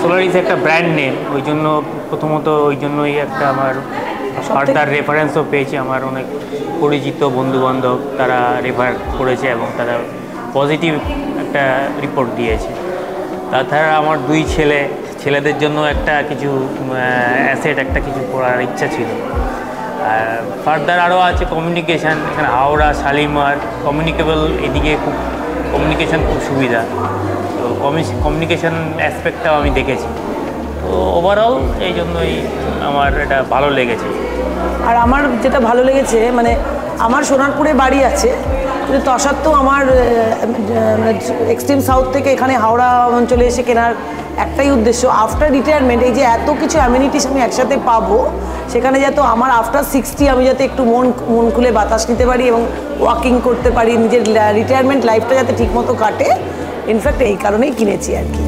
Solaris একটা brand name, ওই জন্য প্রথমত ওই জন্যই একটা আমার ফার্দার রেফারেন্সও পেয়েছি। আমার অনেক পরিচিত বন্ধুবান্ধব তারা রেফার করেছে এবং তারা পজিটিভ একটা রিপোর্ট দিয়েছে। তাছাড়া আমার দুই ছেলেদের জন্য একটা কিছু অ্যাসেট, একটা কিছু করার ইচ্ছা ছিল। ফার্দার আরও আছে কমিউনিকেশান, এখানে হাওড়া, শালিমার কমিউনিকেবল, এদিকে খুব কমিউনিকেশান খুব সুবিধা, তো কমিউনিকেশান অ্যাসপেক্টটাও আমি দেখেছি। তো ওভারঅল এই জন্যই আমার এটা ভালো লেগেছে। আর আমার যেটা ভালো লেগেছে, মানে আমার সোনারপুরে বাড়ি আছে, কিন্তু তা সত্ত্বেও আমার এক্সট্রিম সাউথ থেকে এখানে হাওড়া অঞ্চলে এসে কেনার একটাই উদ্দেশ্য, আফটার রিটায়ারমেন্ট এই যে এত কিছু অ্যামিনিটিস আমি একসাথে পাবো, সেখানে যাতে আমার আফটার 60 আমি যাতে একটু মন খুলে বাতাস নিতে পারি এবং ওয়াকিং করতে পারি, নিজের রিটায়ারমেন্ট লাইফটা যাতে ঠিকমতো কাটে। ইনফ্যাক্ট এই কারণেই কিনেছি আর কি।